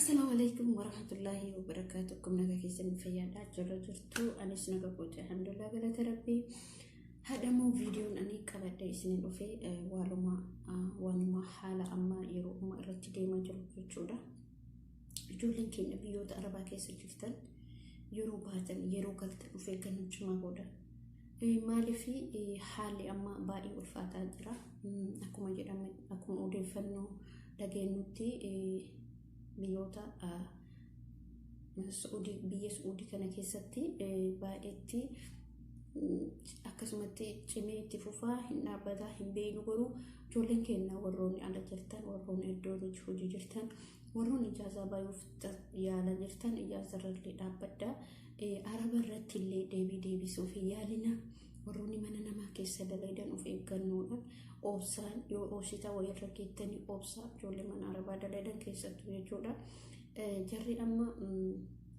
السلام عليكم ورحمة الله وبركاته. كم نجا كيسن فيادا جرجرتو أنيس نجا قوت الحمد لله قلت ربي. هذا مو فيديو أني كبرت إسنين وفي وانما حالة أما يرو ما رتدي ما جرجرتودا جولين كين بيوت أربعة كيس جفتن يرو باتن يرو قلت وفي كن جمع قودا مالي في حالي أما باقي والفاتات جرا أكو ما جرا أكو أودي فنو لجنوتي بيوتا سعودي بيا سعودي كان كيستي بعدتي أكسمتي جميع فوفا هنا بدا هم بينو برو جولين كنا وروني على جرتان وروني الدور جودي جرتان وروني إجازة بايوفت يا على جرتان إجازة رجلي دابدا عرب الرت اللي ديبي سوفيا لنا وروني من أنا ما كيسد ليدن وفي كنونا أوبسان يو أوشيتا ويركيتني أوبسا جولي من عربا دليدن كيسد ويجودا جري أما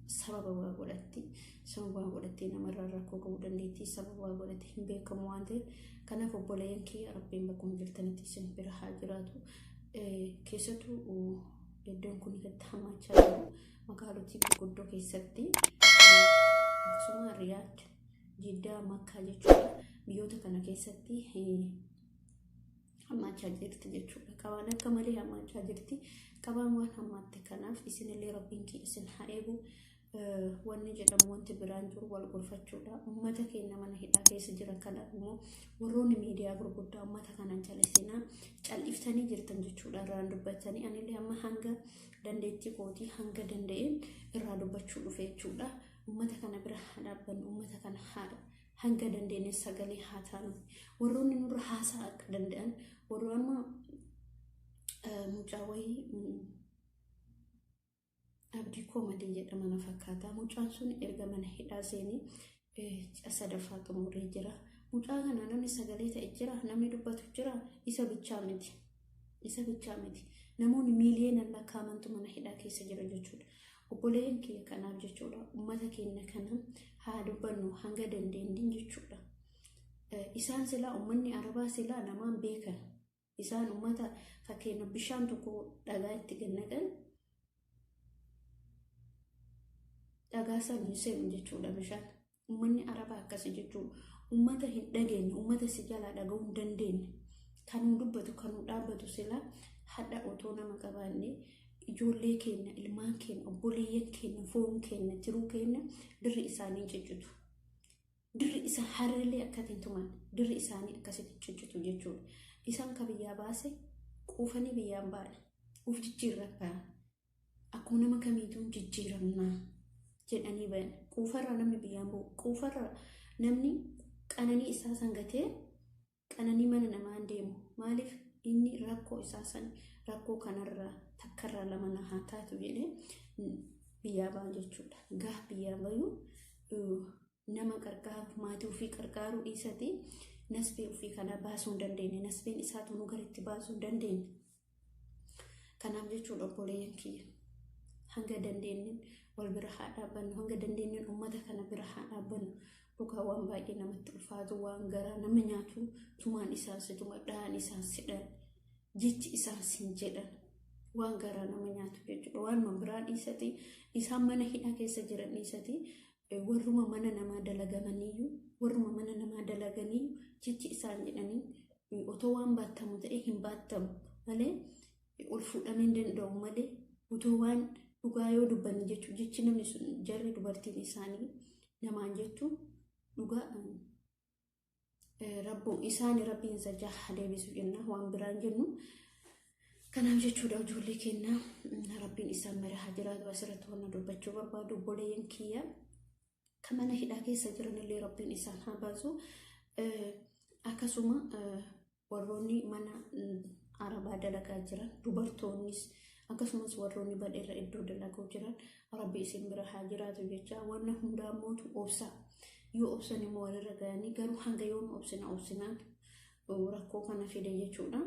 سبب وقولتي نمر ركوك ودنيتي سبب وقولتي هم بيكم واندي كان فبولين كي ربي بكم جلتني تسن برها جراتو كيسدو يدون كوني كتحمى جالو مقالو تيبي قدو كيسدي أكسوما رياض جدا مكة جتشولا بيوتا كان كيسدي أما جاجرتي جتشولا كوانا كمالي أما جاجرتي كمان وان همات كناف إسن اللي ربينكي إسن حائبو واني جدا موانت برانجور والغرفة جولا أمتك إنما نهيدا كيس جرا كلا أمو وروني ميديا غربودا أمتك أنا جالسينا الإفتاني جرتن جتشولا راندو باتاني أنا اللي أما هنگا دندتي قوتي هنگا دندين رادو باتشولو في جولا أمتك أنا برحانا بن أمتك أنا حادا هنگا دندين ساقالي حاتانو وروني نور حاسا أك دندين وروني مجاوي abdii koomadi jedhama na fakkaata mucaan sun erga mana hidhaa seenii sadaffaa xumuree jira. Mucaa kana namni sagalee ta'e jira, namni dubbatu jira, isa bichaa miti namoonni miiliyoonaan lakkaa'amantu mana hidhaa keessa jira jechuudha. Obboleen kiyya kanaaf jechuudha ummata keenya kana haa dubbannu hanga dandeenye jechuudha. Isaan silaa ummanni arabaa silaa namaan beekan isaan ummata fakkeenya bishaan tokko dhagaa itti gannaqan dhagaa san hin jechuudha. Bishaan ummanni arabaa akkasii jechuudha. Ummata hin dhageenye ummata si jalaa dhaga'uu hin dandeenye kanuu dubbatu kanuu dhaabbatu silaa hadha otoo nama qabaanne ijoollee keenya ilmaan keenya obboleeyyan keenya foon keenya jiruu keenya dirri isaanii jijjitu. Dirri isa harreellee akkatiin tuman dirri isaanii akkasitti jijjitu jechuudha. Isaan ka biyyaa baase quufanii biyyaan baadha uf jijjiirraa akkuma nama kamiituun jijjiiramnaa jedhanii bayan quufarra namni biyyaan bu'u quufarra namni qananii isaa sangatee qananii mana namaan deemu maaliif inni rakkoo isaa san rakkoo kanarraa takkarraa lama na haa taatu jedhee biyyaa ba'an jechuudha. Gaaf biyyaa bayuu nama qarqaaru maatii ofii qarqaaruu dhiisati nasbee ofii kana baasuu hin dandeenye nasbeen isaatu nu garitti baasuu hin dandeenye. Kanaaf jechuudha obboleeyyan kiyya hanga dandeenye wal bira haa dhaabbannu hanga dandeenye ummata kana bira haa dhaabbannu. Dhugaa waan baay'ee namatti ulfaatu waan garaa nama nyaatu tumaan isaan situma dhaan isaan sidhan jechi isaan sin jedhan waan garaa nama nyaatu jechuudha. Waan biraa dhiisati isaan mana hidhaa keessa jiran dhiisati warruma mana namaa dalagamaniyyuu warruma mana namaa dalaganiyyuu jechi isaan jedhanii otoo waan baattamu ta'e hin baattamu malee ol fuudhamee danda'u malee otoo waan dhugaa yoo dubbanni jechuudha. Jechi namni sun jarri dubartiin isaanii namaan jettu dhugaa rabbu isaanii rabbiin sajjaa deebisu jenna waan biraan jennu. Kanaaf jechuudha ijoollee keenya rabbiin isaan mara haa jiraatu. Asirratti waan dubbachuu barbaadu obboleeyyan kiyya kan mana hidhaa keessa jiran illee rabbiin isaan haa baasu. Akkasuma warroonni mana arabaa dalagaa jiran dubartoonnis akkasumas warroonni badheerra iddoo dalaguu jiran rabbi isin bira haa jiraatu jecha wanna hundaa mootu obsa yoo obsan immoo walirra ga'anii garuu hanga yoon obsinaan rakkoo kana fide jechuudha.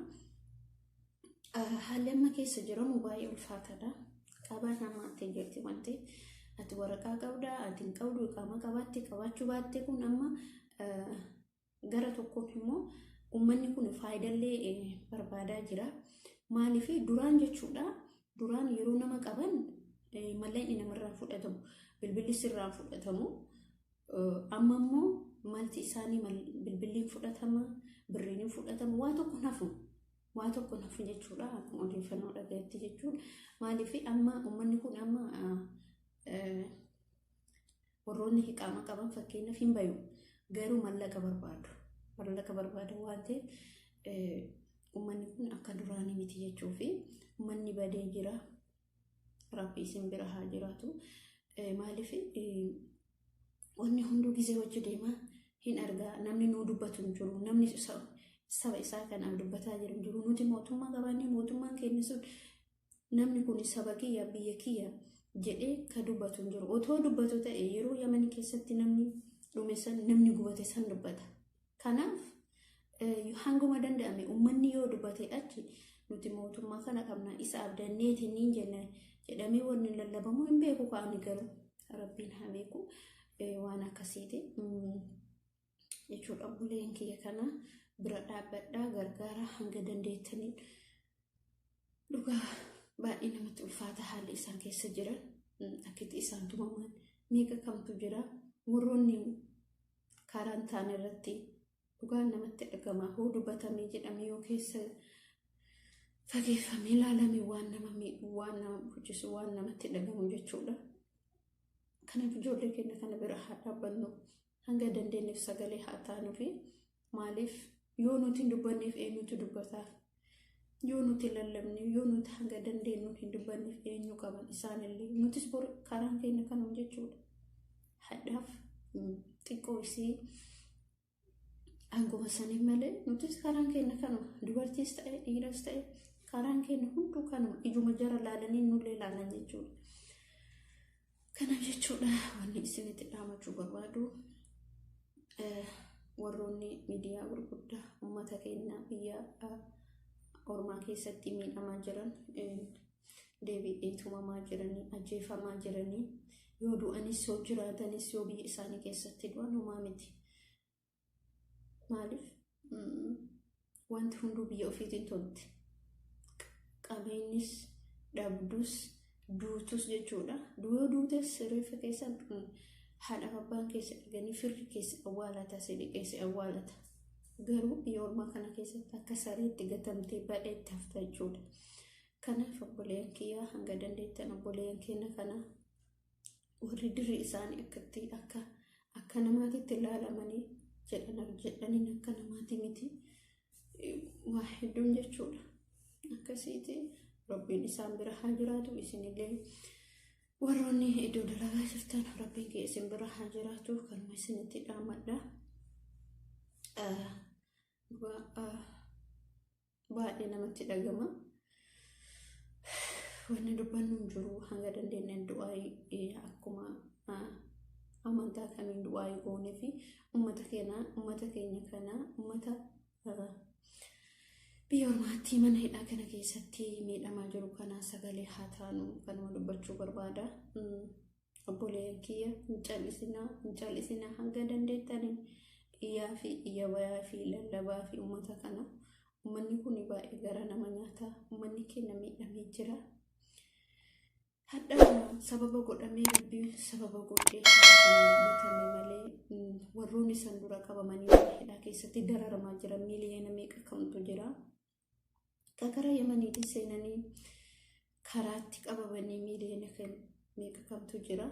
Haalli amma keessa jiramu baay'ee ulfaataadha. Qabaa namaatti jirti wanti ati waraqaa qabdaa ati hin qabdu qaama qabaatti qabaachuu baatte kun amma gara tokkoon immoo ummanni kun faayidallee barbaadaa jira. Maaliif duraan jechuudha duraan yeroo nama qaban malleen namarraa fudhatamu bilbilli sirraa fudhatamu amma immoo malti isaanii bilbilliin fudhatama birriin fudhatama waa tokko nafu jechuudha akkuma odeeffannoo dhagayetti jechuudha maaliif amma uummanni kun amma warroonni hiqaama qaban fakkeenyaaf hin bayu garuu mallaqa barbaadu waan ta'eef uummanni kun akka duraanii miti jechuu fi uummanni badee jira rabbi isin bira haa jiraatu maaliif wanni hunduu gizee wajji deema hin argaa namni nuu dubbatu hin jiru namni saba isaa kanaaf dubbataa jiru nuti mootummaa qabaannee mootummaan keenya sun namni kun saba kiyya biyya kiyya jedhee ka dubbatu hin jiru otoo dubbatu ta'e yeroo Yaman keessatti namni dhumeessan namni gubate san dubbata kanaaf hanguma danda'ame uummanni yoo dubbate achi nuti mootummaa kana qabna isa abdanneetiin niin jenna jedhamee wanni lallabamu hin beeku kaani garuu rabbiin haa beeku waan akkasiiti jechuudha buleen kiyya kana bira dhaabbadhaa gargaara hanga dandeettaniin dhugaa baay'ee namatti ulfaata haalli isaan keessa jiran akkitti isaan tumaman meeqa kamtu jira warroonni karaan ta'an irratti dhugaan namatti dhagama hoo dubbatamee jedhamee yoo keessa fageeffamee ilaalamee waan nama hojjesu waan namatti dhagamu jechuudha kanaaf ijoollee keenya kana bira haa dhaabbannu hanga dandeenyeef sagalee haa taanu fi maaliif yoo nuti hin dubbanneef eenyutu dubbataa yoo nuti lallabne yoo nuti hanga dandeenyu hin dubbanneef eenyu qaban isaanillee nutis bor karaan keenya kanuma jechuudha hadhaaf xiqqoo isii anguma sanii malee nutis karaan keenya kanuma dubartiis ta'e dhiiras ta'e karaan keenya hunduu kanuma ijuma jara laalanii nullee laalan jechuudha kanaaf jechuudha wanni isinitti dhaamachuu barbaadu warroonni miidiyaa gurguddaa uummata keenya biyya ormaa keessatti miidhamaa jiran deebi'ee tumamaa jiranii ajjeefamaa jiranii yoo du'anis yoo jiraatanis yoo biyya isaanii keessatti du'an homaa miti maaliif wanti hunduu biyya ofiitiin tolti qabeenyis dhabdus duutus jechuudha yoo duutes reeffa keessan haadha abbaan keessa dhaganii firri keessa awwaalata sedhi keessa awwaalata garuu biyya ormaa kana keessatti akka sareetti gatamtee badheetti hafta jechuudha kanaaf obboleen kiyyaa hanga dandeettan obboleen keenya kana warri dirri isaanii akka namaatitti ilaalamanii jedhaniin akka namaati miti waa hedduun jechuudha akkasiiti rabbiin isaan bira haa jiraatu isinillee warroonni iddoo dalagaa jirtan rabbiin kee isin bira haa jiraatu kanuma isinitti dhaamadha baay'ee namatti dhagama wanni dubbannu hin jiru hanga dandeenyeen du'aayii akkuma amantaa kamiin du'aayii goonee fi uummata keenya kana uummata biyya ormaatti mana hidhaa kana keessatti miidhamaa jiru kana sagalee haa taanu kanuma dubbachuu barbaada obboleen kiyya hin callisinaa hanga dandeettaniin iyyaa fi iyya bayaa fi lallabaa fi uummata kana uummanni kun baay'ee gara nama nyaataa uummanni keenya miidhamee jira hadha sababa godhamee rabbii sababa godhee dubbatame malee warroonni san dura qabamanii mana hidhaa keessatti dararamaa jiran miiliyoona meeqa kamtu jira kakara Yamaniitti seenanii karaatti qabamanii miiliyoona meeqa kamtu jira